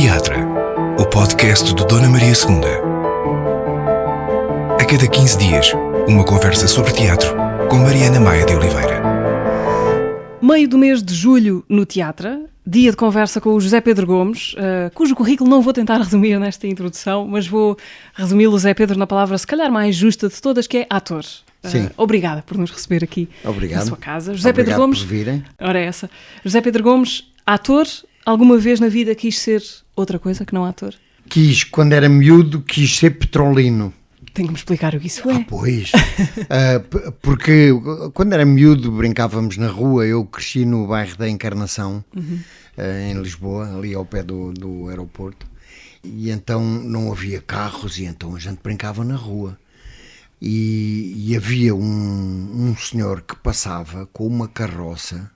Teatra, o podcast do Dona Maria II. A cada 15 dias, uma conversa sobre teatro com Mariana Maia de Oliveira. Meio do mês de julho no Teatra, dia de conversa com o José Pedro Gomes, cujo currículo não vou tentar resumir nesta introdução, mas vou resumi-lo, José Pedro, na palavra se calhar mais justa de todas, que é ator. Sim. Obrigada por nos receber aqui Obrigado. na sua casa. José Obrigado Pedro Gomes, por virem. ora é essa. José Pedro Gomes, ator, alguma vez na vida quis ser outra coisa que não ator? Quando era miúdo, quis ser petrolino. Tem que me explicar o que isso é. Pois, porque quando era miúdo brincávamos na rua, eu cresci no bairro da Encarnação, em Lisboa, ali ao pé do aeroporto, e então não havia carros e então a gente brincava na rua. E havia um senhor que passava com uma carroça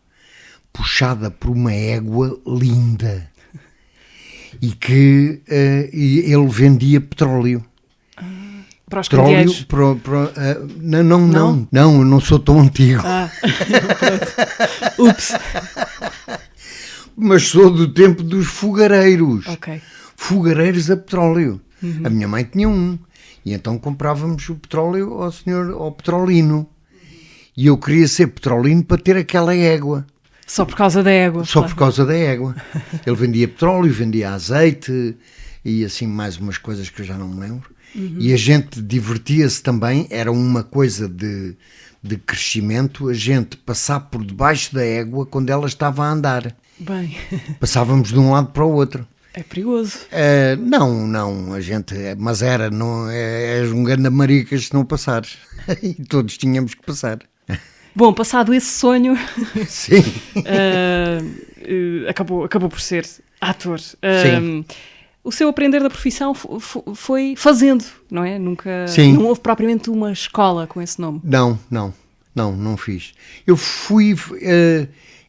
puxada por uma égua linda e que ele vendia petróleo. Para os candeeiros? Não, eu não sou tão antigo. Ups. Mas sou do tempo dos fogareiros. Ok. Fogareiros a petróleo. A minha mãe tinha um. E então comprávamos o petróleo ao petrolino. E eu queria ser petrolino para ter aquela égua. Só por causa da égua. Só claro. por causa da égua. Ele vendia petróleo, vendia azeite e assim mais umas coisas que eu já não me lembro. E a gente divertia-se também, era uma coisa de crescimento, a gente passar por debaixo da égua quando ela estava a andar. Bem, Passávamos de um lado para o outro. é perigoso. Não, a gente, mas és um grande maricas se não passares. E todos tínhamos que passar. Bom, passado esse sonho, Sim. acabou por ser ator. Sim. O seu aprender da profissão foi fazendo, não é? Sim. Não houve propriamente uma escola com esse nome. Não fiz.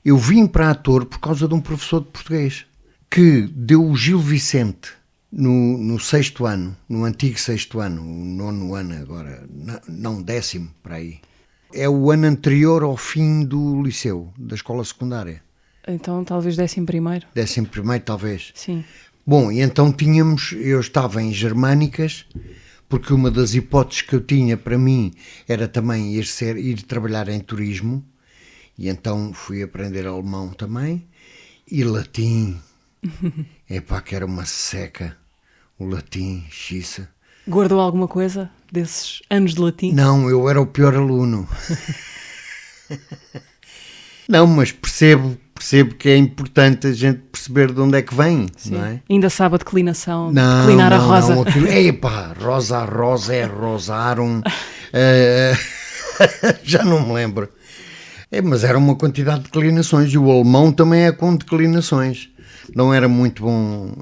Eu vim para ator por causa de um professor de português que deu o Gil Vicente no sexto ano, no antigo sexto ano, o nono ano agora, não, 10º, para aí. É o ano anterior ao fim do liceu, da escola secundária. Então talvez 11º. 11º, talvez. Sim. Bom, e então eu estava em Germânicas, porque uma das hipóteses que eu tinha para mim era também ir trabalhar em turismo, e então fui aprender alemão também, e latim, que era uma seca, o latim, xiça. Guardou alguma coisa desses anos de latim? Não, eu era o pior aluno. Não, mas percebo que é importante a gente perceber de onde é que vem, Sim. não é? Ainda sabe a declinação, declinar a rosa. Não, rosa a rosa é rosarum, já não me lembro. Mas era uma quantidade de declinações e o alemão também é com declinações. Não era muito bom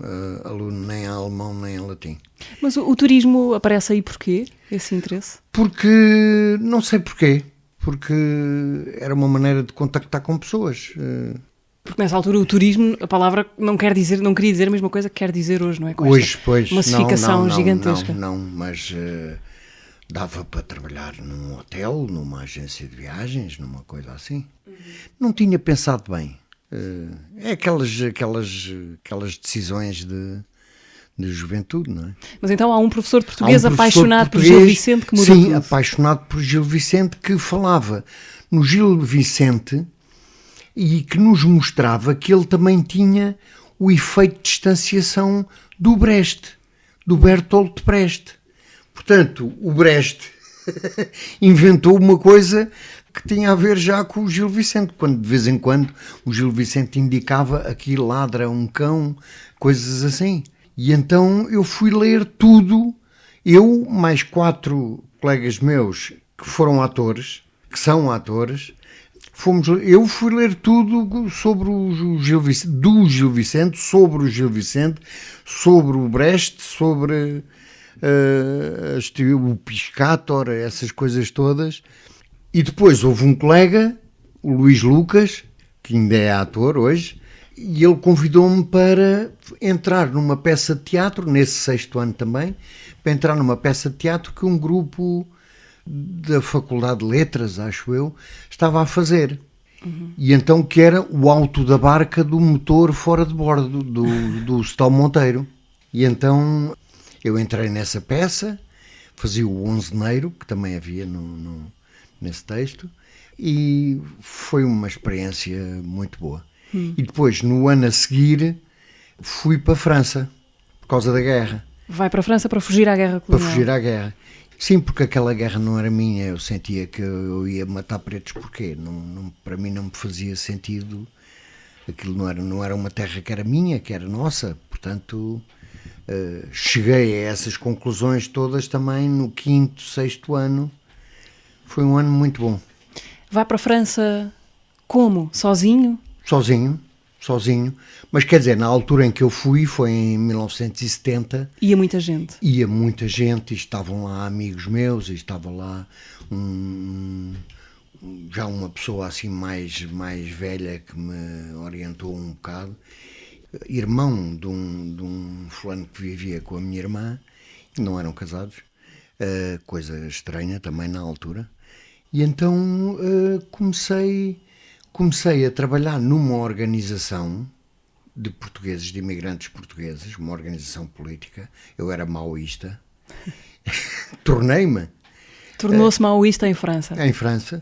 aluno nem em alemão nem em latim. Mas o turismo aparece aí porquê, esse interesse? Porque, não sei porquê, porque era uma maneira de contactar com pessoas. Porque nessa altura o turismo, a palavra não queria dizer a mesma coisa que quer dizer hoje, não é? Com Hoje, pois, massificação gigantesca. Não, mas dava para trabalhar num hotel, numa agência de viagens, numa coisa assim. Não tinha pensado bem. É aquelas decisões de juventude, não é? Mas então há um professor de português Há um professor apaixonado por português, Gil Vicente que mudou sim, tudo. apaixonado por Gil Vicente, que falava no Gil Vicente e que nos mostrava que ele também tinha o efeito de distanciação do Brecht, do Bertolt Brecht. Portanto, o Brecht inventou uma coisa que tinha a ver já com o Gil Vicente, quando de vez em quando o Gil Vicente indicava aqui ladra um cão, coisas assim. E então eu fui ler tudo, eu mais 4 colegas meus que foram atores, que são atores, eu fui ler tudo sobre o Gil Vicente, do Gil Vicente, sobre o Gil Vicente, sobre o Brecht, sobre o Piscator, essas coisas todas. E depois houve um colega, o Luís Lucas, que ainda é ator hoje, e ele convidou-me para entrar numa peça de teatro, nesse sexto ano também, para entrar numa peça de teatro que um grupo da Faculdade de Letras, acho eu, estava a fazer. E então que era o alto da barca do motor fora de bordo, do Setão Monteiro. E então eu entrei nessa peça, fazia o onzeneiro, que também havia nesse texto, e foi uma experiência muito boa. E depois, no ano a seguir, fui para a França, por causa da guerra. Vai para a França para fugir à guerra Para colonial. fugir à guerra. Sim, porque aquela guerra não era minha, eu sentia que eu ia matar pretos, porquê? Para mim não me fazia sentido, aquilo não era uma terra que era minha, que era nossa, portanto cheguei a essas conclusões todas também no 5º, 6º ano, foi um ano muito bom. Vai para a França como? Sozinho? Sozinho, mas quer dizer, na altura em que eu fui, foi em 1970, Ia muita gente. ia muita gente, e estavam lá amigos meus, e estava lá já uma pessoa assim mais velha que me orientou um bocado, irmão de um fulano que vivia com a minha irmã, não eram casados, coisa estranha também na altura, e então comecei a trabalhar numa organização de portugueses, de imigrantes portugueses, uma organização política. Eu era maoísta, Tornou-se maoísta em França. em França,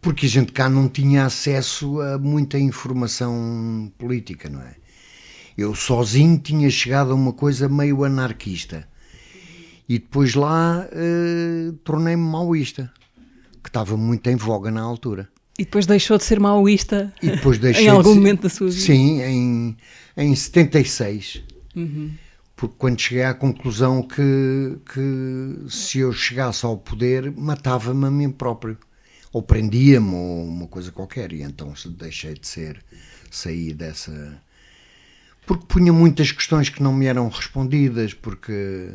porque a gente cá não tinha acesso a muita informação política, não é? Eu sozinho tinha chegado a uma coisa meio anarquista, e depois lá tornei-me maoísta, que estava muito em voga na altura. E depois deixou de ser maoísta E depois deixei em algum de ser- momento da sua vida. Sim, em 76. Porque quando cheguei à conclusão que se eu chegasse ao poder, matava-me a mim próprio. Ou prendia-me, ou uma coisa qualquer. E então deixei de sair dessa... Porque punha muitas questões que não me eram respondidas, porque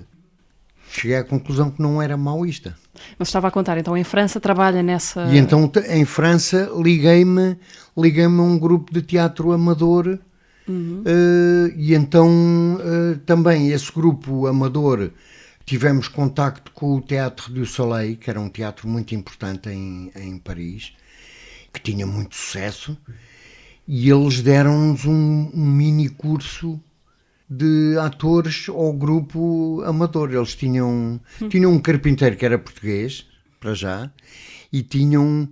cheguei à conclusão que não era maoísta. Mas estava a contar, então em França trabalha nessa... E então em França liguei-me a um grupo de teatro amador, e então também esse grupo amador tivemos contacto com o Théâtre du Soleil, que era um teatro muito importante em Paris, que tinha muito sucesso, e eles deram-nos um mini curso de atores ao grupo amador. Eles tinham um carpinteiro que era português, para já, e tinham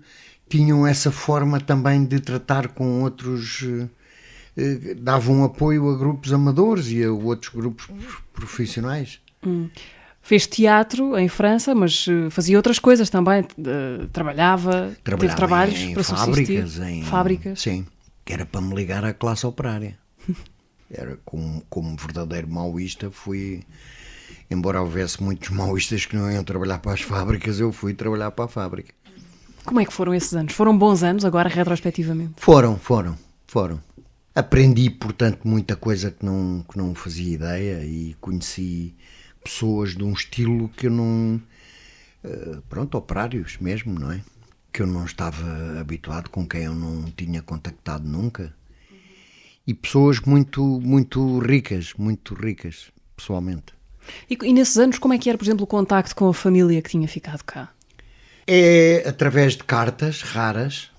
essa forma também de tratar com outros, davam apoio a grupos amadores e a outros grupos profissionais. Fez teatro em França, mas fazia outras coisas também. Trabalhava, teve trabalhos em para fábricas, subsistir. Fábricas. Sim, que era para me ligar à classe operária. Era como verdadeiro maoísta, fui, embora houvesse muitos maoístas que não iam trabalhar para as fábricas, eu fui trabalhar para a fábrica. Como é que foram esses anos? Foram bons anos, agora retrospectivamente? Foram. Aprendi, portanto, muita coisa que não fazia ideia, e conheci pessoas de um estilo que eu não... operários mesmo, não é? Que eu não estava habituado, com quem eu não tinha contactado nunca. E pessoas muito ricas, pessoalmente. E nesses anos, como é que era, por exemplo, o contacto com a família que tinha ficado cá? É através de cartas raras.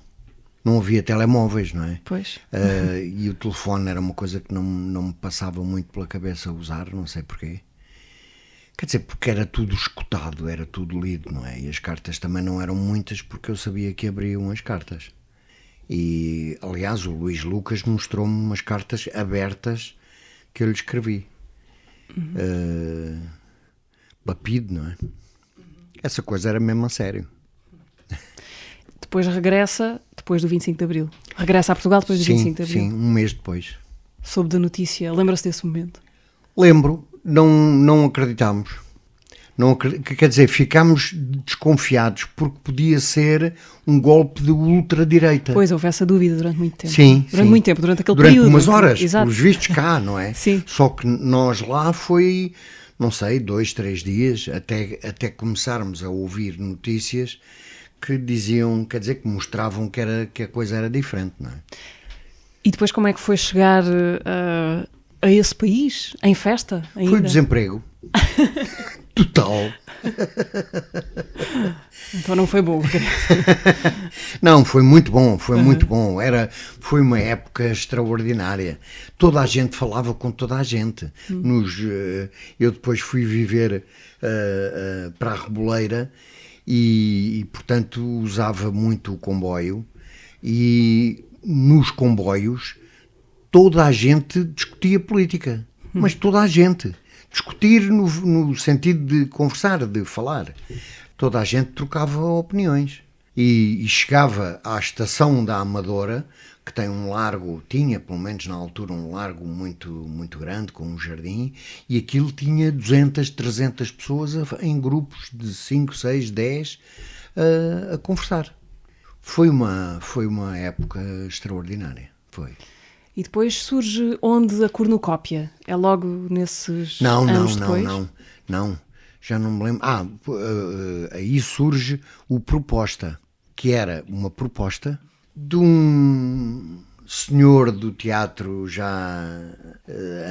Não havia telemóveis, não é? Pois. E o telefone era uma coisa que não me passava muito pela cabeça usar, não sei porquê. Quer dizer, porque era tudo escutado, era tudo lido, não é? E as cartas também não eram muitas, porque eu sabia que abriam as cartas. E, aliás, o Luís Lucas mostrou-me umas cartas abertas que eu lhe escrevi. Lapido, não é? Essa coisa era mesmo a sério. Depois regressa, depois do 25 de Abril. Regressa a Portugal depois do 25 de Abril. Sim, um mês depois. Soube da notícia. Lembra-se desse momento? Lembro, não acreditámos. Quer dizer, ficámos desconfiados, porque podia ser um golpe de ultradireita. Pois, houve essa dúvida durante muito tempo. Sim. Durante muito tempo, durante aquele durante período. umas horas, Exato. pelos vistos cá, não é? Sim. Só que nós lá foi, não sei, 2, 3 dias, até começarmos a ouvir notícias que diziam, quer dizer, que mostravam que a coisa era diferente, não é? E depois como é que foi chegar a esse país? Em festa ainda? Foi desemprego. total. Então não foi bom. Não, foi muito bom, muito bom. Foi uma época extraordinária. Toda a gente falava com toda a gente. Eu depois fui viver para a Reboleira e, portanto, usava muito o comboio. E nos comboios toda a gente discutia política. Mas toda a gente. Discutir no sentido de conversar, de falar. Toda a gente trocava opiniões. E chegava à estação da Amadora, que tem um largo, tinha pelo menos na altura um largo muito, muito grande, com um jardim, e aquilo tinha 200, 300 pessoas em grupos de 5, 6, 10 a conversar. Foi uma época extraordinária, foi. E depois surge onde a cornucópia? É logo nesses anos depois? Não, já não me lembro. Aí surge o Proposta, que era uma proposta de um senhor do teatro já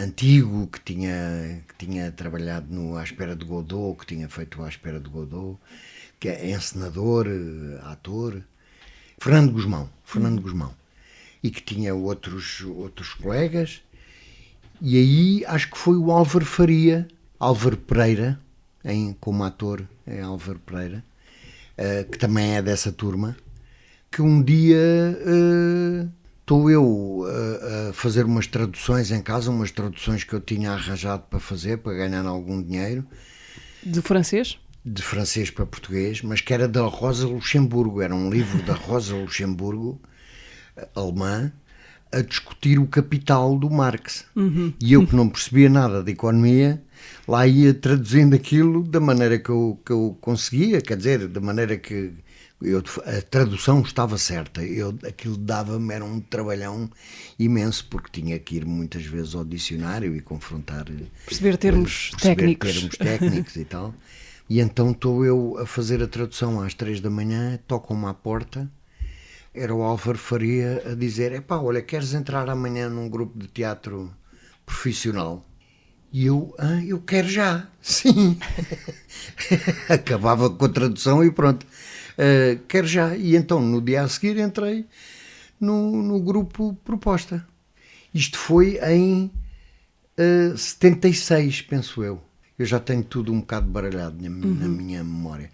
antigo, que tinha trabalhado no À Espera de Godot, que tinha feito À Espera de Godot, que é encenador, ator, Fernando Guzmão. E que tinha outros colegas, e aí acho que foi o Álvaro Pereira, como ator, é Álvaro Pereira, que também é dessa turma, que um dia estou eu a fazer umas traduções em casa, umas traduções que eu tinha arranjado para fazer, para ganhar algum dinheiro. De francês? De francês para português, mas que era da Rosa Luxemburgo, era um livro da Rosa Luxemburgo, alemã, a discutir o Capital do Marx. E eu, que não percebia nada de economia, lá ia traduzindo aquilo da maneira que eu conseguia, quer dizer, da maneira que a tradução estava certa. Aquilo dava-me, era um trabalhão imenso, porque tinha que ir muitas vezes ao dicionário e confrontar... Perceber termos técnicos e tal. E então estou eu a fazer a tradução às 3 da manhã, tocam-me à porta. Era o Álvaro Faria a dizer: olha, queres entrar amanhã num grupo de teatro profissional? E eu quero já, sim. Acabava com a tradução e pronto, quero já. E então no dia a seguir entrei no grupo Proposta. Isto foi em 76, penso eu. Eu já tenho tudo um bocado baralhado na minha memória.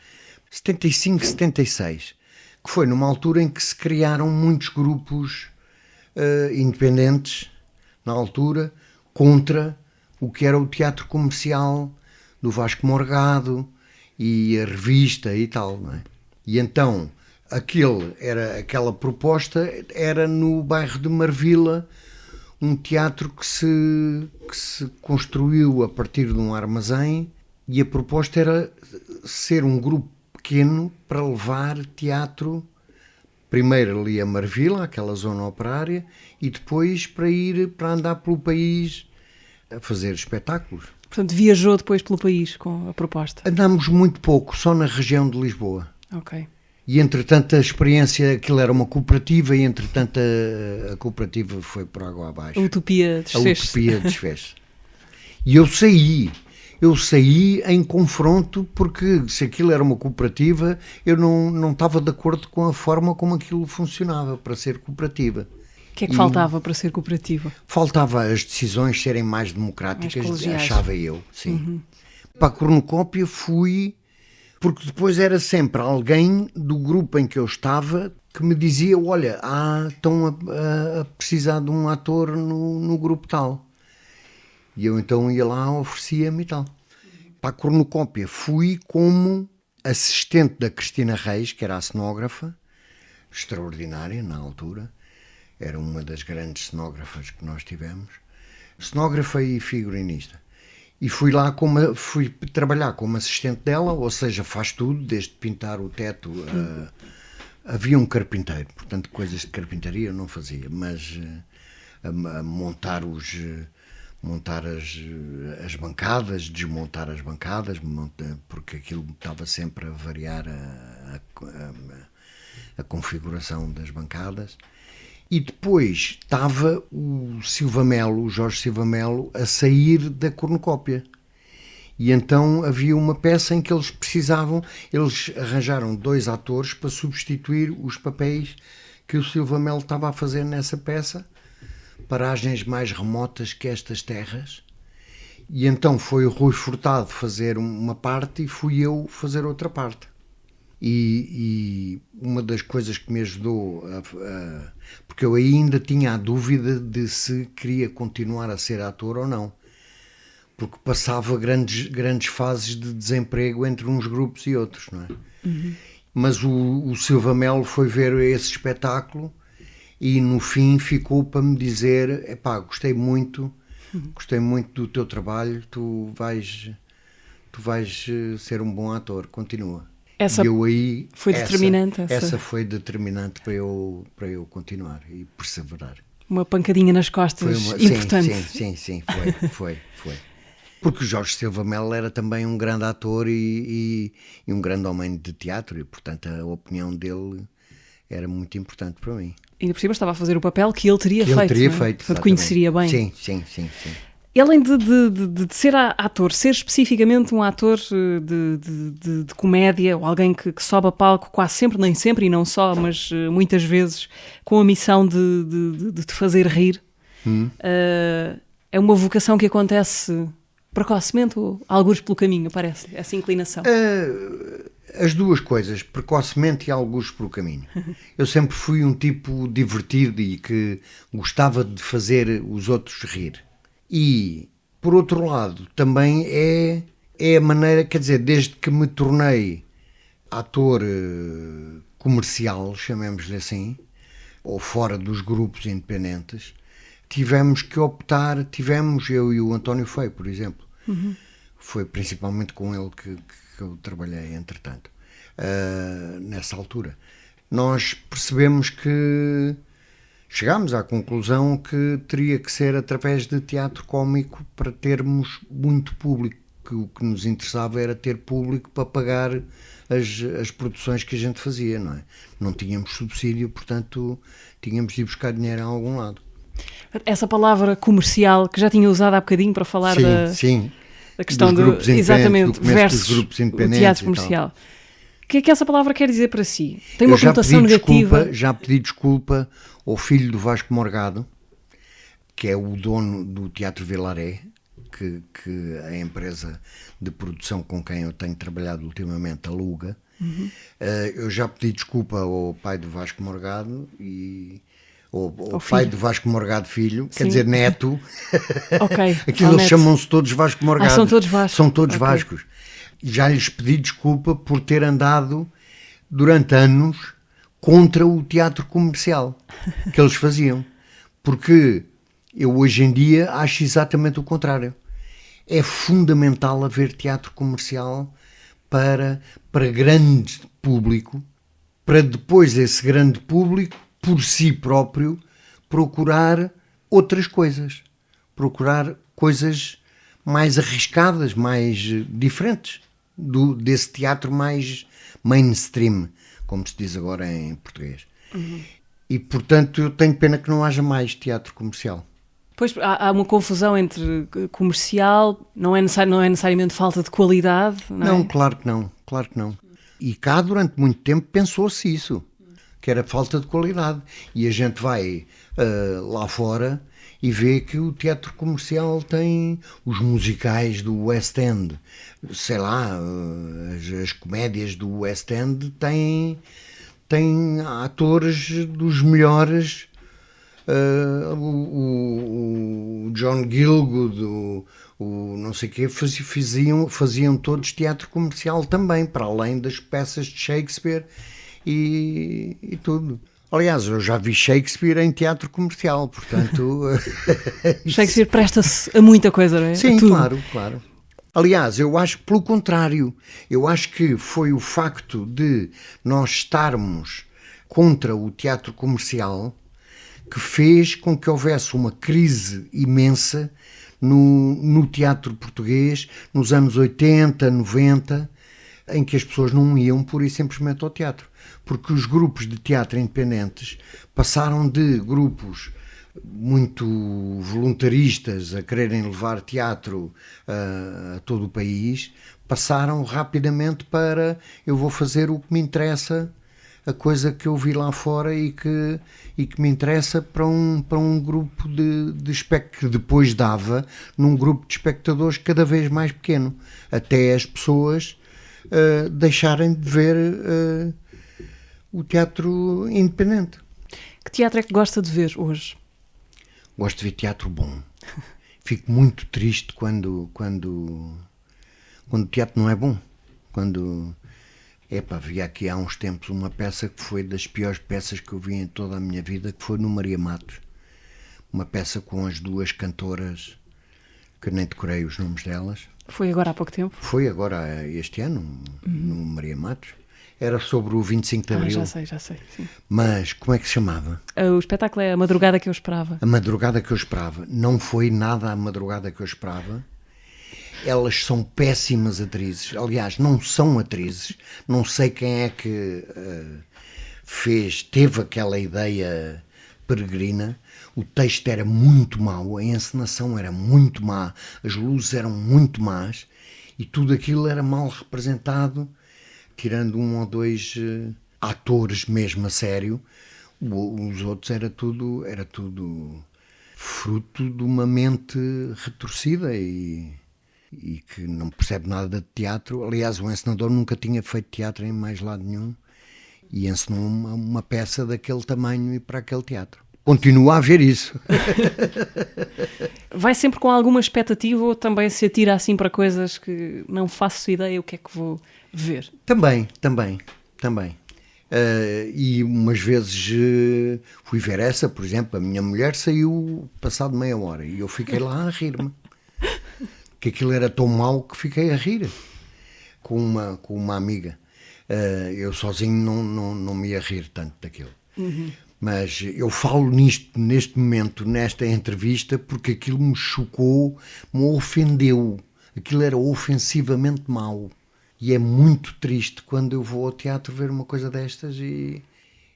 75, 76. Que foi numa altura em que se criaram muitos grupos independentes, na altura, contra o que era o teatro comercial do Vasco Morgado e a revista e tal, não é? E então, aquela proposta era no bairro de Marvila, um teatro que se construiu a partir de um armazém, e a proposta era ser um grupo pequeno para levar teatro primeiro ali a Marvila, aquela zona operária, e depois para andar pelo país a fazer espetáculos. Portanto, viajou depois pelo país com a proposta? Andámos muito pouco, só na região de Lisboa. Ok. E entretanto a experiência, aquilo era uma cooperativa, e entretanto a cooperativa foi por água abaixo. A utopia desfez. E eu saí em confronto, porque se aquilo era uma cooperativa, eu não estava de acordo com a forma como aquilo funcionava para ser cooperativa. O que é que faltava para ser cooperativa? Faltava as decisões serem mais democráticas, achava eu. Sim. Para a cornucópia fui, porque depois era sempre alguém do grupo em que eu estava que me dizia: olha, estão a precisar de um ator no grupo tal. E eu então ia lá, oferecia-me e tal. Para a cornucópia fui como assistente da Cristina Reis, que era a cenógrafa, extraordinária na altura, era uma das grandes cenógrafas que nós tivemos, cenógrafa e figurinista. E fui trabalhar como assistente dela, ou seja, faz tudo, desde pintar o teto. Havia um carpinteiro, portanto coisas de carpintaria eu não fazia, mas a montar as bancadas, desmontar as bancadas, porque aquilo estava sempre a variar a configuração das bancadas. E depois estava o Jorge Silva Melo, a sair da cornucópia. E então havia uma peça em que eles arranjaram 2 atores para substituir os papéis que o Silva Melo estava a fazer nessa peça, paragens mais remotas que estas terras. E então foi o Rui Furtado fazer uma parte e fui eu fazer outra parte. E uma das coisas que me ajudou, porque eu ainda tinha a dúvida de se queria continuar a ser ator ou não, porque passava grandes fases de desemprego entre uns grupos e outros, não é? Mas o Silva Melo foi ver esse espetáculo e no fim ficou para me dizer: epá, gostei muito do teu trabalho, tu vais ser um bom ator, continua. Essa e eu aí, foi determinante. Essa foi determinante para eu continuar e perseverar. Uma pancadinha nas costas importante. Sim, foi. Porque o Jorge Silva Melo era também um grande ator e um grande homem de teatro, e portanto a opinião dele era muito importante para mim. E ainda por cima estava a fazer o papel que ele teria feito. Portanto, conheceria bem. Sim. E além de ser ator, ser especificamente um ator de comédia, ou alguém que sobe a palco quase sempre, nem sempre, e não só, mas muitas vezes com a missão de te fazer rir, é uma vocação que acontece precocemente ou algures pelo caminho, parece, essa inclinação? As duas coisas, precocemente e algures pelo caminho. Eu sempre fui um tipo divertido e que gostava de fazer os outros rir. E, por outro lado, também é a maneira, quer dizer, desde que me tornei ator comercial, chamemos-lhe assim, ou fora dos grupos independentes, tivemos que optar, eu e o António Feio, por exemplo. Foi principalmente com ele que eu trabalhei, entretanto, nessa altura. Nós percebemos que chegámos à conclusão que teria que ser através de teatro cómico para termos muito público, que o que nos interessava era ter público para pagar as produções que a gente fazia, não é? Não tínhamos subsídio, portanto tínhamos de ir buscar dinheiro a algum lado. Essa palavra comercial que já tinha usado há bocadinho para falar da questão dos grupos exatamente, versus grupos o teatro comercial. O que é que essa palavra quer dizer para si? Tem uma conotação negativa? Já pedi desculpa ao filho do Vasco Morgado, que é o dono do Teatro Vilaré, que a empresa de produção com quem eu tenho trabalhado ultimamente aluga. Eu já pedi desculpa ao pai do Vasco Morgado e ao pai do Vasco Morgado filho, quer dizer neto. Aquilo eles chamam-se todos Vasco Morgado. São todos Vascos. São todos Vascos. Já lhes pedi desculpa por ter andado durante anos contra o teatro comercial que eles faziam, porque eu hoje em dia acho exatamente o contrário. É fundamental haver teatro comercial para grande público, para depois esse grande público por si próprio procurar outras coisas, procurar coisas mais arriscadas, mais diferentes desse teatro mais mainstream, como se diz agora em português. E portanto eu tenho pena que não haja mais teatro comercial. Pois há uma confusão entre comercial, não é necessariamente falta de qualidade, não é? Não, claro que não. E cá durante muito tempo pensou-se isso, que era falta de qualidade. E a gente vai lá fora e vê que o teatro comercial tem os musicais do West End, sei lá, as comédias do West End têm atores dos melhores. O John Gielgud, o não sei o quê, faziam todos teatro comercial também, para além das peças de Shakespeare e tudo. Aliás, eu já vi Shakespeare em teatro comercial, portanto... Shakespeare presta-se a muita coisa, não é? Sim, claro. Aliás, eu acho pelo contrário. Eu acho que foi o facto de nós estarmos contra o teatro comercial que fez com que houvesse uma crise imensa no teatro português nos anos 80, 90, em que as pessoas não iam pura e simplesmente ao teatro. Porque os grupos de teatro independentes passaram de grupos muito voluntaristas a quererem levar teatro a todo o país, passaram rapidamente para eu vou fazer o que me interessa, a coisa que eu vi lá fora e que me interessa para um grupo que depois dava num grupo de espectadores cada vez mais pequeno, até as pessoas deixarem de ver o teatro independente. Que teatro é que gosta de ver hoje? Gosto de ver teatro bom. Fico muito triste quando o teatro não é bom. Vi aqui há uns tempos uma peça que foi das piores peças que eu vi em toda a minha vida, que foi no Maria Matos. Uma peça com as duas cantoras, que eu nem decorei os nomes delas. Foi agora há pouco tempo? Foi agora este ano, no Maria Matos. Era sobre o 25 de Abril. Já sei. Sim. Mas como é que se chamava? O espetáculo é A Madrugada que eu Esperava. A Madrugada que eu Esperava. Não foi nada A Madrugada que eu Esperava. Elas são péssimas atrizes. Aliás, não são atrizes. Não sei quem é que teve aquela ideia peregrina. O texto era muito mau, a encenação era muito má, as luzes eram muito más e tudo aquilo era mal representado, tirando um ou dois atores mesmo a sério. Os outros era tudo fruto de uma mente retorcida e que não percebe nada de teatro. Aliás, o encenador nunca tinha feito teatro em mais lado nenhum e ensinou uma peça daquele tamanho e para aquele teatro. Continua a ver isso. Vai sempre com alguma expectativa ou também se atira assim para coisas que não faço ideia o que é que vou ver? Também. E umas vezes fui ver essa, por exemplo, a minha mulher saiu passado meia hora e eu fiquei lá a rir-me. Que aquilo era tão mau que fiquei a rir com uma amiga. Eu sozinho não me ia rir tanto daquilo. Uhum. Mas eu falo neste momento, nesta entrevista, porque aquilo me chocou, me ofendeu. Aquilo era ofensivamente mau. E é muito triste quando eu vou ao teatro ver uma coisa destas e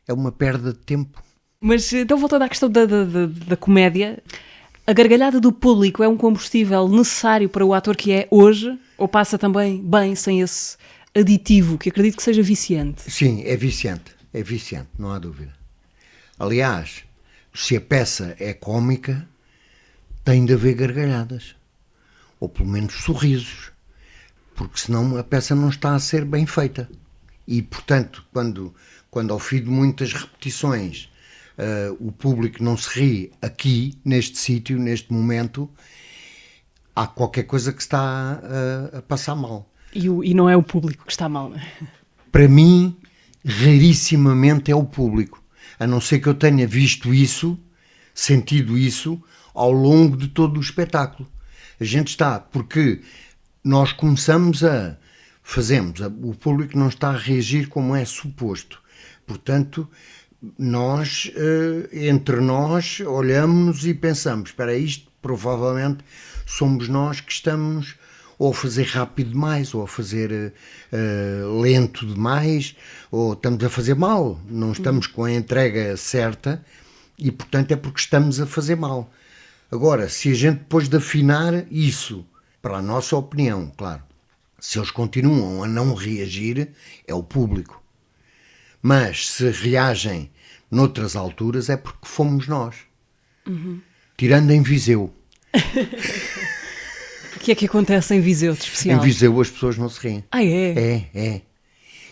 é uma perda de tempo. Mas então, voltando à questão da comédia, a gargalhada do público é um combustível necessário para o ator que é hoje ou passa também bem sem esse aditivo, que acredito que seja viciante? Sim, é viciante, não há dúvida. Aliás, se a peça é cómica, tem de haver gargalhadas, ou pelo menos sorrisos, porque senão a peça não está a ser bem feita. E, portanto, quando ao fim de muitas repetições o público não se ri aqui, neste sítio, neste momento, há qualquer coisa que está a passar mal. E não é o público que está mal, não é? Para mim, rarissimamente é o público. A não ser que eu tenha visto isso, sentido isso, ao longo de todo o espetáculo. A gente está, porque nós começamos o público não está a reagir como é suposto. Portanto, nós, entre nós, olhamos e pensamos, espera, isto provavelmente somos nós que estamos ou a fazer rápido demais, ou a fazer lento demais, ou estamos a fazer mal, não estamos com a entrega certa e, portanto, é porque estamos a fazer mal. Agora, se a gente depois de afinar isso, para a nossa opinião, claro, se eles continuam a não reagir, é o público. Mas se reagem noutras alturas é porque fomos nós. Uhum. Tirando em Viseu. O que é que acontece em Viseu de especial? Em Viseu as pessoas não se riem. Ah, é? É.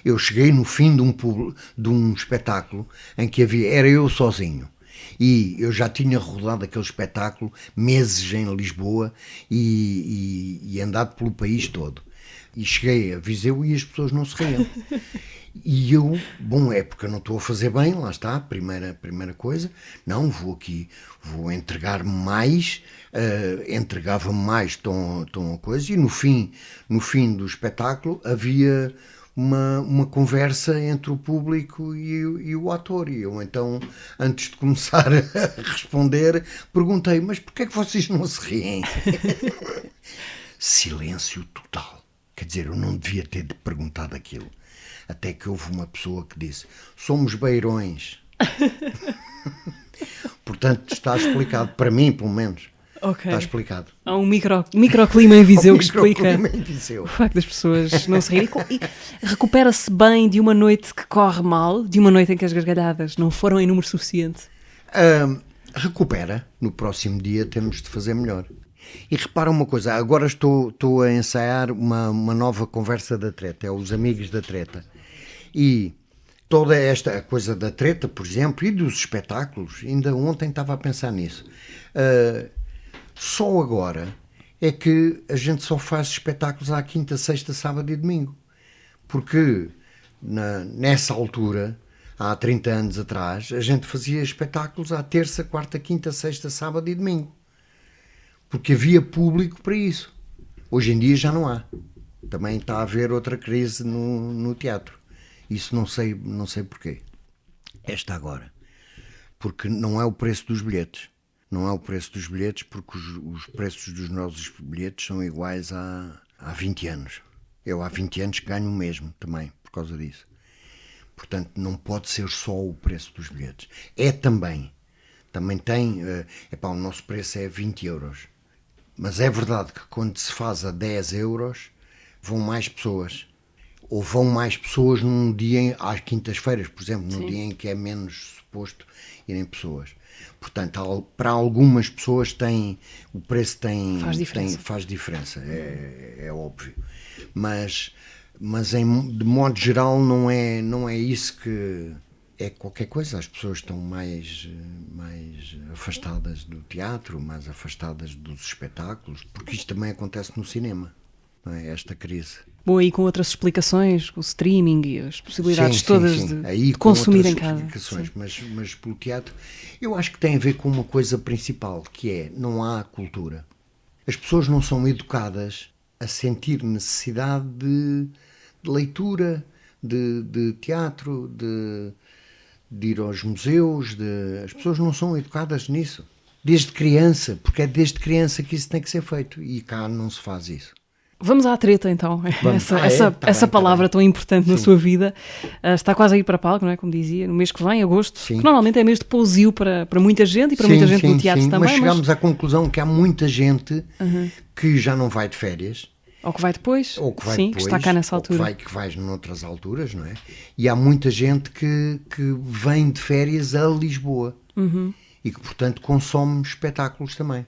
Eu cheguei no fim de um espetáculo em que era eu sozinho. E eu já tinha rodado aquele espetáculo meses em Lisboa e andado pelo país todo. E cheguei a Viseu e as pessoas não se riam. E eu, é porque eu não estou a fazer bem, lá está, primeira coisa, não, vou entregar-me mais, entregava-me mais tão a coisa, e no fim do espetáculo havia uma conversa entre o público e o ator, e eu então, antes de começar a responder, perguntei, mas porquê é que vocês não se riem? Silêncio total, quer dizer, eu não devia ter perguntado aquilo. Até que houve uma pessoa que disse, somos beirões. Portanto, está explicado, para mim, pelo menos. Ok. Está explicado. Há um microclima em Viseu que explica Microclima em Viseu. o facto das pessoas não se rirem. E recupera-se bem de uma noite que corre mal, de uma noite em que as gargalhadas não foram em número suficiente? Recupera. No próximo dia temos de fazer melhor. E repara uma coisa, agora estou a ensaiar uma nova conversa da treta, é os amigos da treta. E toda esta coisa da treta, por exemplo, e dos espetáculos, ainda ontem estava a pensar nisso. Só agora é que a gente só faz espetáculos à quinta, sexta, sábado e domingo. Porque nessa altura, há 30 anos atrás, a gente fazia espetáculos à terça, quarta, quinta, sexta, sábado e domingo. Porque havia público para isso. Hoje em dia já não há. Também está a haver outra crise no teatro. Isso não sei porquê. Esta agora. Porque não é o preço dos bilhetes. Não é o preço dos bilhetes, porque os preços dos nossos bilhetes são iguais há 20 anos. Eu há 20 anos ganho o mesmo também, por causa disso. Portanto, não pode ser só o preço dos bilhetes. É também. Também tem... o nosso preço é 20 euros. Mas é verdade que quando se faz a 10 euros, vão mais pessoas. Ou vão mais pessoas num dia, às quintas-feiras, por exemplo, num dia em que é menos suposto irem pessoas. Portanto, para algumas pessoas o preço faz diferença, é óbvio. Mas de modo geral não é isso que é qualquer coisa. As pessoas estão mais afastadas do teatro, mais afastadas dos espetáculos, porque isto também acontece no cinema, não é? Esta crise. Bom, aí com outras explicações, o streaming e as possibilidades todas de consumir em casa. Mas pelo teatro, eu acho que tem a ver com uma coisa principal, que é, não há cultura. As pessoas não são educadas a sentir necessidade de leitura, de teatro, de ir aos museus. As pessoas não são educadas nisso. Desde criança, porque é desde criança que isso tem que ser feito. E cá não se faz isso. Vamos à treta, então. Essa palavra tão importante na Sim. sua vida. Está quase a ir para palco, não é? Como dizia, no mês que vem, agosto, Sim. que normalmente é mês de pousio para muita gente e para muita gente no teatro também. Mas chegámos à conclusão que há muita gente que já não vai de férias. Ou que vai depois. Ou que vai sim, depois. Que está cá nessa altura. Que vai noutras alturas, não é? E há muita gente que vem de férias a Lisboa. E que, portanto, consome espetáculos também.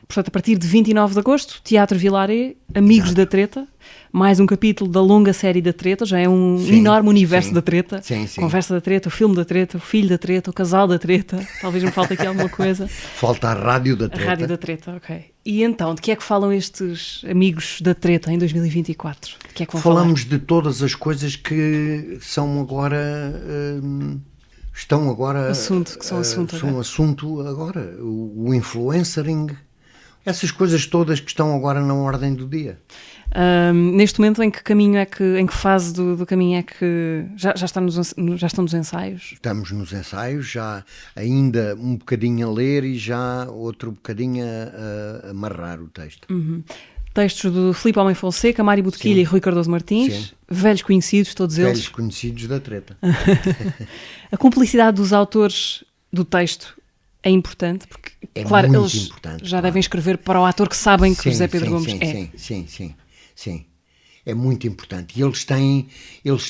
Portanto, a partir de 29 de agosto, Teatro Vilaré, Amigos da Treta, mais um capítulo da longa série da Treta, já é um enorme universo da Treta. Sim. Conversa da Treta, o filme da Treta, o filho da Treta, o casal da Treta, talvez me falte aqui alguma coisa. Falta a Rádio da Treta. A Rádio da Treta, ok. E então, de que é que falam estes Amigos da Treta em 2024? De que é que vão Falamos de todas as coisas que são agora... estão agora... assunto agora. O influencering, essas coisas todas que estão agora na ordem do dia. Neste momento, em que caminho é que, em que fase do caminho é que já estão nos ensaios? Estamos nos ensaios, já ainda um bocadinho a ler e já outro bocadinho a amarrar o texto. Textos do Filipe Homem Fonseca, Mário Botequilha e Rui Cardoso Martins, Sim. Velhos conhecidos, todos eles. Velhos conhecidos da Treta. A cumplicidade dos autores do texto é importante, porque, É claro, muito eles importante, já claro. devem escrever para o ator que sabem que o José Pedro Gomes é. Sim. É muito importante. E eles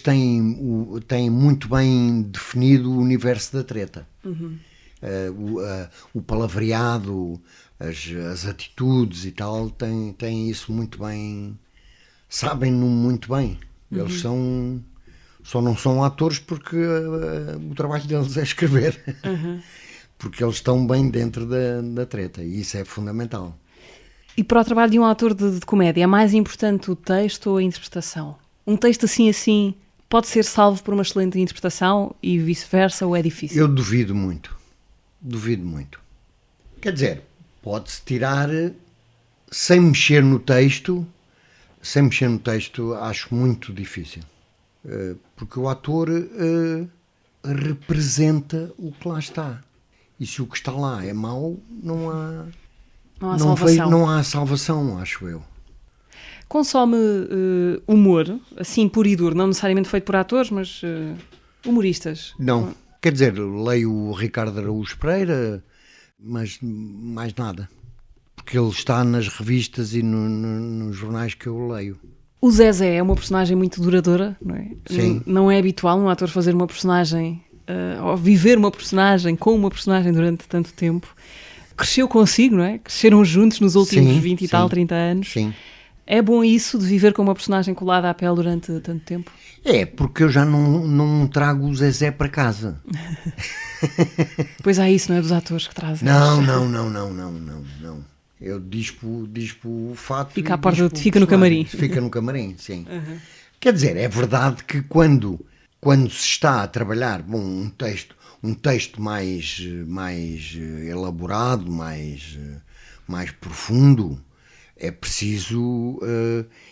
têm muito bem definido o universo da Treta. O palavreado, as atitudes e tal, têm isso muito bem, sabem-no muito bem. Eles só não são atores porque o trabalho deles é escrever. Porque eles estão bem dentro da Treta e isso é fundamental. E para o trabalho de um ator de comédia, é mais importante o texto ou a interpretação? Um texto assim pode ser salvo por uma excelente interpretação e vice-versa, ou é difícil? Eu duvido muito. Quer dizer, pode-se tirar sem mexer no texto, acho muito difícil. Porque o ator representa o que lá está. E se o que está lá é mau, não há salvação. Não há salvação, acho eu. Consome humor, assim puro e duro, não necessariamente feito por atores, mas humoristas? Não. Quer dizer, leio o Ricardo Araújo Pereira, mas mais nada. Porque ele está nas revistas e nos jornais que eu leio. O Zezé é uma personagem muito duradoura, não é? Sim. Não é habitual um ator fazer uma personagem, ou viver uma personagem com uma personagem durante tanto tempo. Cresceu consigo, não é? Cresceram juntos nos últimos 20 e tal, 30 anos. Sim. É bom isso de viver com uma personagem colada à pele durante tanto tempo? É, porque eu já não trago o Zezé para casa. Pois há isso, não é? Dos atores que trazem. Não. Eu dispo o fato. Fica à porta, fica no camarim. Fica no camarim, sim. Quer dizer, é verdade que quando se está a trabalhar um texto mais elaborado, mais profundo, é preciso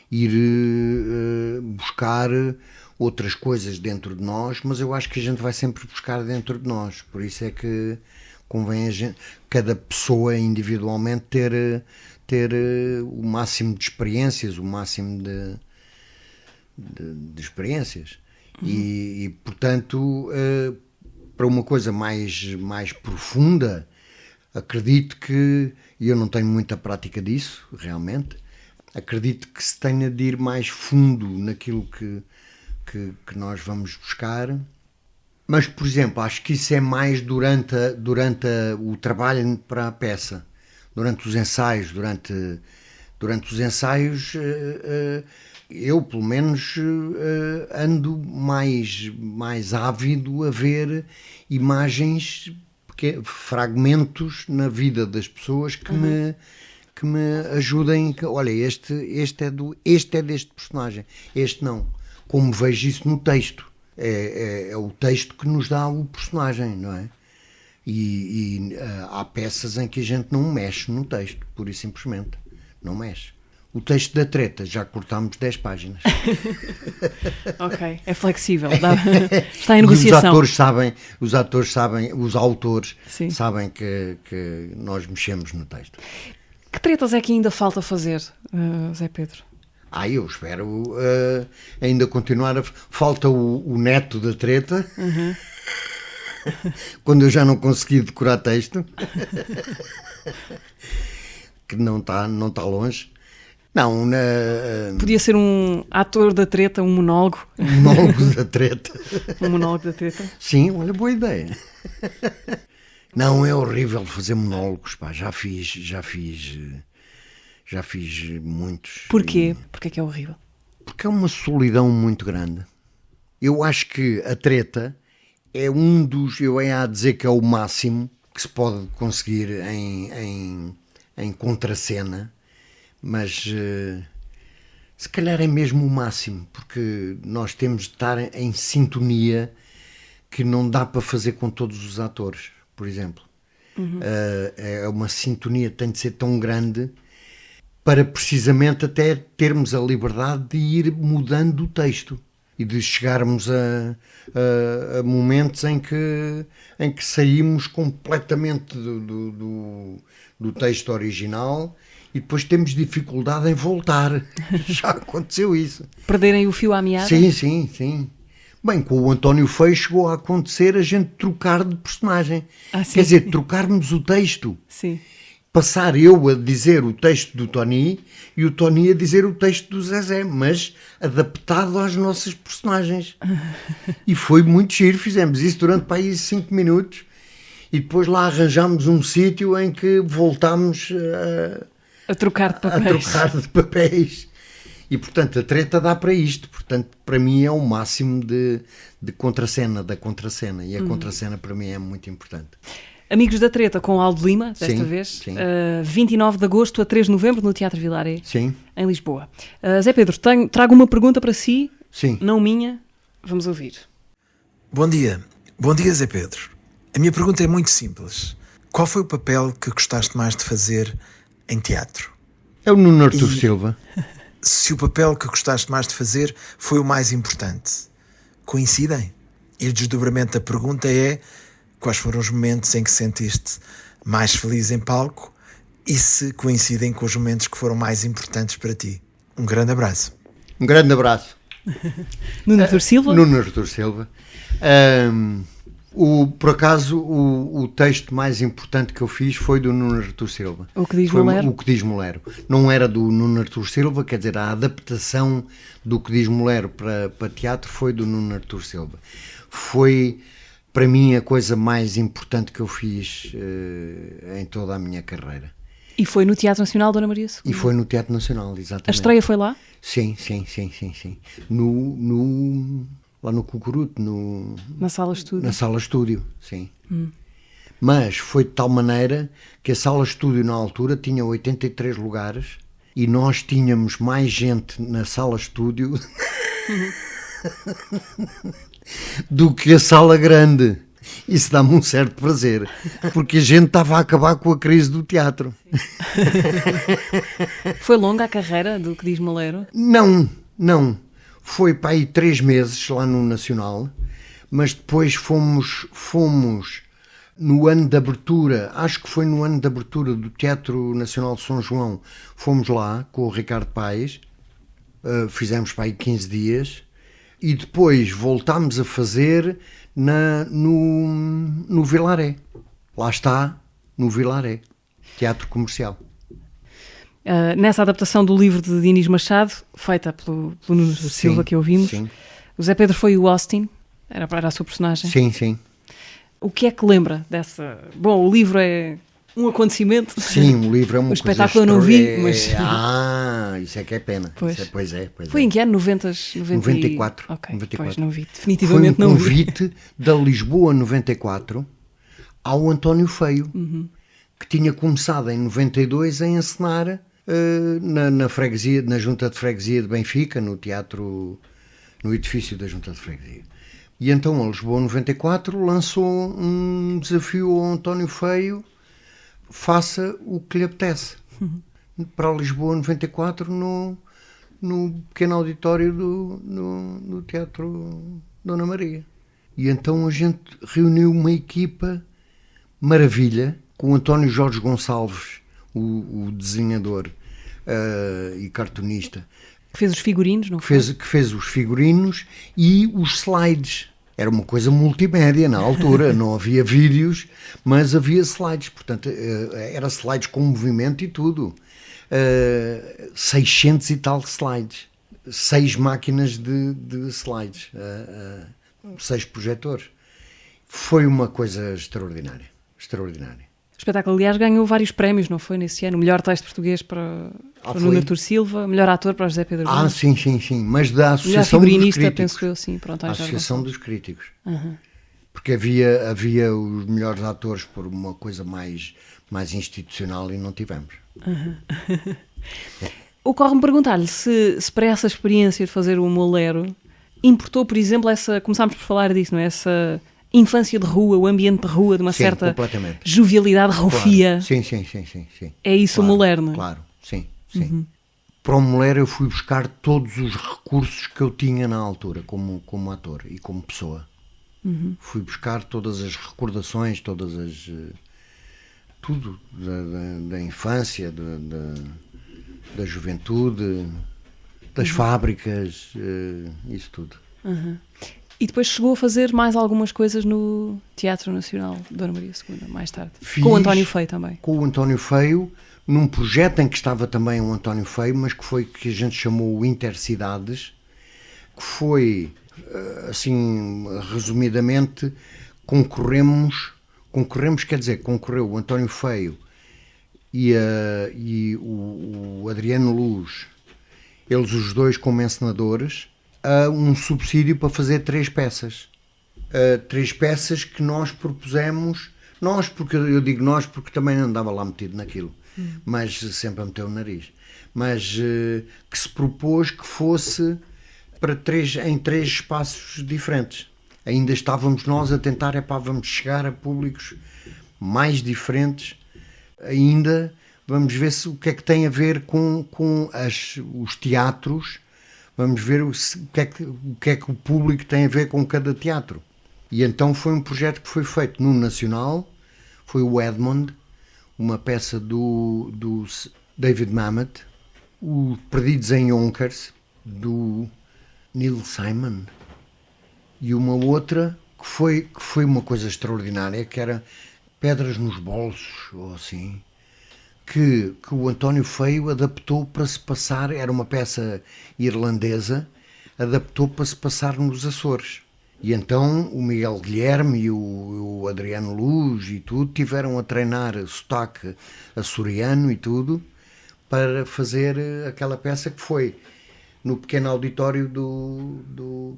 ir buscar outras coisas dentro de nós, mas eu acho que a gente vai sempre buscar dentro de nós. Por isso é que convém cada pessoa individualmente ter o máximo de experiências, o máximo de experiências. E portanto, para uma coisa mais profunda, acredito que, e eu não tenho muita prática disso, realmente, acredito que se tenha de ir mais fundo naquilo que nós vamos buscar. Mas, por exemplo, acho que isso é mais durante o trabalho para a peça, durante os ensaios. Durante os ensaios, eu, pelo menos, ando mais ávido a ver imagens, fragmentos na vida das pessoas que me ajudem. Olha, este é deste personagem, este não. Como vejo isso no texto. É o texto que nos dá o personagem, não é? E há peças em que a gente não mexe no texto, pura e simplesmente. Não mexe. O texto da Treta, já cortámos 10 páginas. Ok, é flexível. Está em negociação. Os autores Sim. sabem que nós mexemos no texto. Que tretas é que ainda falta fazer, Zé Pedro? Eu espero ainda continuar. Falta o neto da Treta, quando eu já não consegui decorar texto, que não está longe. Não, podia ser um ator da Treta, um monólogo. Um monólogo da Treta. Um monólogo da Treta. Sim, olha, boa ideia. Não, é horrível fazer monólogos, pá. Já fiz muitos. Porquê? Porquê que é horrível? Porque é uma solidão muito grande. Eu acho que a Treta é eu ia dizer que é o máximo que se pode conseguir em contracena, mas se calhar é mesmo o máximo, porque nós temos de estar em sintonia que não dá para fazer com todos os atores, por exemplo. É uma sintonia que tem de ser tão grande para precisamente até termos a liberdade de ir mudando o texto e de chegarmos a momentos em que saímos completamente do texto original e depois temos dificuldade em voltar. Já aconteceu isso. Perderem o fio à meada? Sim. Bem, com o António Feio chegou a acontecer a gente trocar de personagem. Sim. Quer dizer, trocarmos o texto. Sim. Passar eu a dizer o texto do Tony e o Tony a dizer o texto do Zezé, mas adaptado às nossas personagens. E foi muito giro, fizemos isso durante para aí 5 minutos e depois lá arranjámos um sítio em que voltámos a trocar de papéis. E portanto a Treta dá para isto, portanto para mim é o máximo de contracena, da contracena, e a contracena para mim é muito importante. Amigos da Treta com Aldo Lima, desta vez, sim. 29 de agosto a 3 de novembro no Teatro Vilaré, sim. Em Lisboa. Zé Pedro, trago uma pergunta para si, sim. Não minha, vamos ouvir. Bom dia, Zé Pedro. A minha pergunta é muito simples. Qual foi o papel que gostaste mais de fazer em teatro? É o Nuno Artur Silva. Se o papel que gostaste mais de fazer foi o mais importante, coincidem? E o desdobramento da pergunta é: quais foram os momentos em que sentiste mais feliz em palco e se coincidem com os momentos que foram mais importantes para ti? Um grande abraço. Um grande abraço. Nuno Artur Silva? Nuno Artur Silva. Por acaso, o texto mais importante que eu fiz foi do Nuno Artur Silva. O que diz Foi Molero? O que diz Molero. Não era do Nuno Artur Silva, quer dizer, a adaptação do que diz Molero para teatro foi do Nuno Artur Silva. Foi, para mim, a coisa mais importante que eu fiz em toda a minha carreira. E foi no Teatro Nacional Dona Maria II? E foi no Teatro Nacional, exatamente. A estreia foi lá? Sim. Lá no Cucuruto, Na sala estúdio? na sala estúdio, sim. Mas foi de tal maneira que a sala estúdio na altura tinha 83 lugares e nós tínhamos mais gente na sala estúdio do que a sala grande. Isso dá-me um certo prazer, porque a gente estava a acabar com a crise do teatro. Foi longa a carreira do que diz Molero? Não. Foi para aí 3 meses lá no Nacional, mas depois fomos no ano de abertura, acho que foi no ano de abertura do Teatro Nacional de São João, fomos lá com o Ricardo Paes, fizemos para aí 15 dias, e depois voltámos a fazer no Vilaré. Lá está, no Vilaré, Teatro Comercial. Nessa adaptação do livro de Dinis Machado, feita pelo Nuno Silva, que ouvimos, sim. o Zé Pedro foi o Austin, era a sua personagem. Sim. O que é que lembra dessa... Bom, o livro é um acontecimento. Sim, o livro é uma O coisa... espetáculo eu não vi, mas... isso é que é pena. Pois. É. Foi em que ano? 94. Ok, 94. pois não vi, definitivamente foi um não vi. convite da Lisboa 94 ao António Feio, que tinha começado em 92 a encenar na freguesia, na Junta de Freguesia de Benfica, no teatro, no edifício da Junta de Freguesia. E então a Lisboa 94 lançou um desafio ao António Feio: faça o que lhe apetece. Para a Lisboa 94 no pequeno auditório do Teatro Dona Maria. E então a gente reuniu uma equipa maravilha, com o António Jorge Gonçalves, o desenhador e cartunista, Que fez os figurinos, não foi? que fez os figurinos e os slides. Era uma coisa multimédia na altura, não havia vídeos, mas havia slides, portanto, era slides com movimento e tudo. 600 e tal slides, 6 máquinas de slides, 6 projetores. Foi uma coisa extraordinária. O espetáculo, aliás, ganhou vários prémios, não foi, nesse ano? Melhor texto português para o Nuno Artur Silva, melhor ator para o José Pedro Gomes. Sim, mas da Melhor Associação dos figurinista, Críticos. penso eu, sim, pronto. A Associação dos Críticos. Porque havia os melhores atores por uma coisa mais institucional e não tivemos. Ocorre-me perguntar-lhe se para essa experiência de fazer o Molero importou, por exemplo, começámos por falar disso, não é? Essa infância de rua, o ambiente de rua, de uma certa jovialidade rofia. Claro. Sim. É isso, claro, o Molero, não é? Claro, sim. Para o Molero eu fui buscar todos os recursos que eu tinha na altura, como ator e como pessoa. Fui buscar todas as recordações, tudo da infância, da juventude, das fábricas, isso tudo. E depois chegou a fazer mais algumas coisas no Teatro Nacional Dona Maria II, mais tarde. Com o António Feio também. Com o António Feio, num projeto em que estava também o António Feio, mas que a gente chamou Intercidades, que foi, assim, resumidamente, concorremos, quer dizer, concorreu o António Feio e o Adriano Luz, eles os dois como encenadores, a um subsídio para fazer 3 peças. 3 peças que nós propusemos, porque eu digo nós porque também andava lá metido naquilo, mas sempre a meter o nariz, mas que se propôs que fosse em 3 espaços diferentes. Ainda estávamos nós a tentar, vamos chegar a públicos mais diferentes, ainda vamos ver o que é que tem a ver com os teatros. Vamos ver o que é que o público tem a ver com cada teatro. E então foi um projeto que foi feito no Nacional, foi o Edmond, uma peça do David Mamet, o Perdidos em Yonkers, do Neil Simon, e uma outra que foi uma coisa extraordinária, que era Pedras nos Bolsos, ou assim, que o António Feio adaptou para se passar, era uma peça irlandesa, adaptou para se passar nos Açores. E então o Miguel Guilherme e o Adriano Luz e tudo tiveram a treinar sotaque açoriano e tudo para fazer aquela peça que foi no pequeno auditório do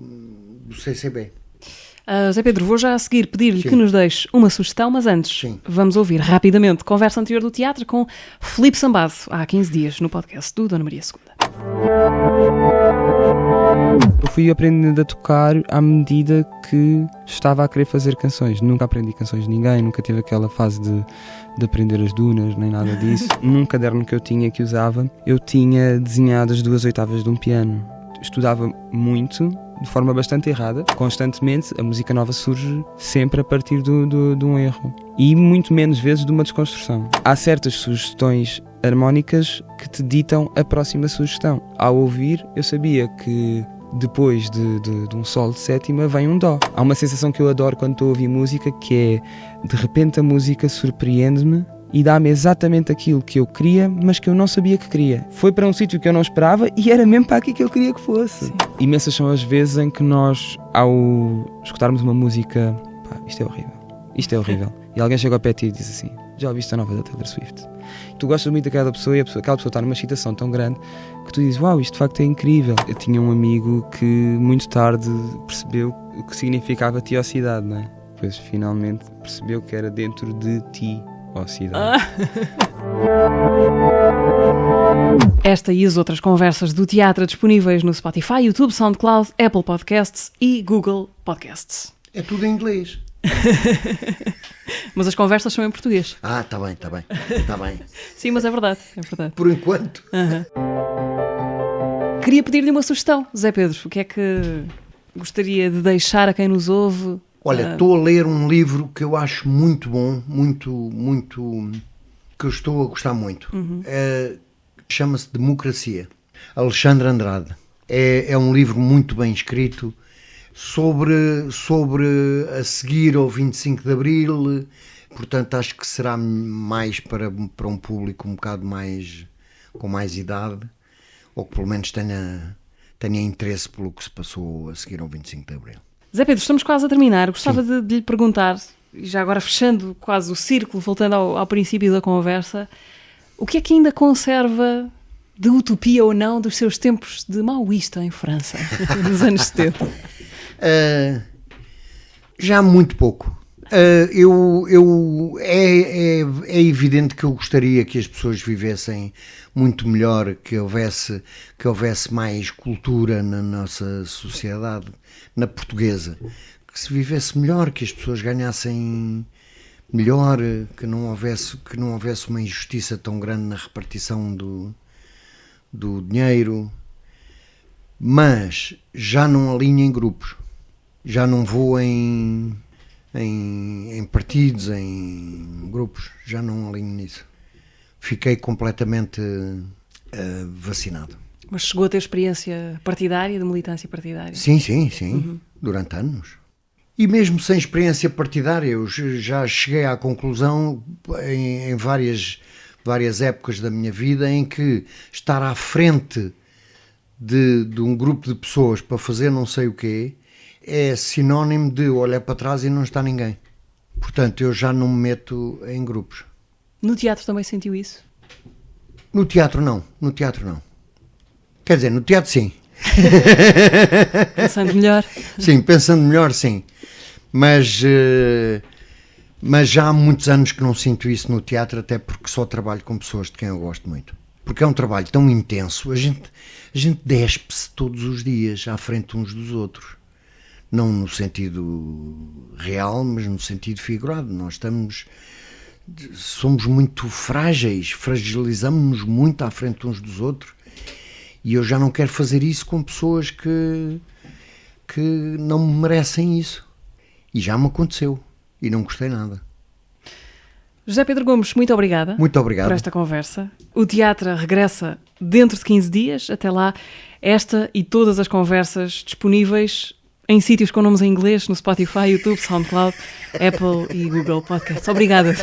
CCB. Zé Pedro, vou já a seguir pedir-lhe Sim. que nos deixe uma sugestão, mas antes Sim. vamos ouvir rapidamente conversa anterior do teatro com Filipe Sambado, há 15 dias, no podcast do Dona Maria II. Eu fui aprendendo a tocar à medida que estava a querer fazer canções. Nunca aprendi canções de ninguém, nunca tive aquela fase de aprender as dunas, nem nada disso. Num caderno que eu tinha, que usava, eu tinha desenhado as 2 oitavas de um piano. Estudava muito, de forma bastante errada. Constantemente, a música nova surge sempre a partir de um erro. E muito menos vezes de uma desconstrução. Há certas sugestões harmónicas que te ditam a próxima sugestão. Ao ouvir, eu sabia que depois de um sol de sétima vem um dó. Há uma sensação que eu adoro quando estou a ouvir música, que é, de repente a música surpreende-me e dá-me exatamente aquilo que eu queria, mas que eu não sabia que queria. Foi para um sítio que eu não esperava e era mesmo para aqui que eu queria que fosse. Sim. Imensas são as vezes em que nós, ao escutarmos uma música, pá, isto é horrível, e alguém chega ao pé de ti e diz assim, já ouviste a nova da Taylor Swift? Tu gostas muito daquela pessoa e aquela pessoa está numa excitação tão grande que tu dizes, uau, isto de facto é incrível. Eu tinha um amigo que muito tarde percebeu o que significava tiocidade, não é? Pois finalmente percebeu que era dentro de ti. Esta e as outras conversas do teatro disponíveis no Spotify, YouTube, SoundCloud, Apple Podcasts e Google Podcasts. É tudo em inglês. Mas as conversas são em português. Ah, está bem. Sim, mas é verdade. Por enquanto. Queria pedir-lhe uma sugestão, Zé Pedro. O que é que gostaria de deixar a quem nos ouve? Olha, estou a ler um livro que eu acho muito bom, muito, que eu estou a gostar muito. Chama-se Democracia. Alexandre Andrade. É um livro muito bem escrito sobre a seguir ao 25 de Abril. Portanto, acho que será mais para um público um bocado mais com mais idade, ou que pelo menos tenha interesse pelo que se passou a seguir ao 25 de Abril. Zé Pedro, estamos quase a terminar. Gostava de lhe perguntar, e já agora fechando quase o círculo, voltando ao princípio da conversa, o que é que ainda conserva de utopia ou não dos seus tempos de maoísta em França, nos anos 70? Já muito pouco. É evidente que eu gostaria que as pessoas vivessem muito melhor, que houvesse mais cultura na nossa sociedade, na portuguesa, que se vivesse melhor, que as pessoas ganhassem melhor, que não houvesse uma injustiça tão grande na repartição do dinheiro, mas já não alinho em grupos, já não vou em partidos, em grupos, já não alinho nisso. Fiquei completamente vacinado. Mas chegou a ter experiência partidária, de militância partidária? Sim. Durante anos. E mesmo sem experiência partidária, eu já cheguei à conclusão, em várias épocas da minha vida, em que estar à frente de um grupo de pessoas para fazer não sei o quê é sinónimo de olhar para trás e não está ninguém. Portanto, eu já não me meto em grupos. No teatro também sentiu isso? No teatro não. Quer dizer, no teatro sim. Pensando melhor? Sim, pensando melhor sim. Mas já há muitos anos que não sinto isso no teatro, até porque só trabalho com pessoas de quem eu gosto muito. Porque é um trabalho tão intenso, a gente despe-se todos os dias à frente uns dos outros. Não no sentido real, mas no sentido figurado. Nós somos muito frágeis, fragilizamos-nos muito à frente uns dos outros, e eu já não quero fazer isso com pessoas que não me merecem isso. E já me aconteceu, e não gostei nada. José Pedro Gomes, muito obrigada. Muito obrigado por esta conversa. O teatro regressa dentro de 15 dias. Até lá, esta e todas as conversas disponíveis em sítios com nomes em inglês, no Spotify, YouTube, SoundCloud, Apple e Google Podcasts. Obrigada.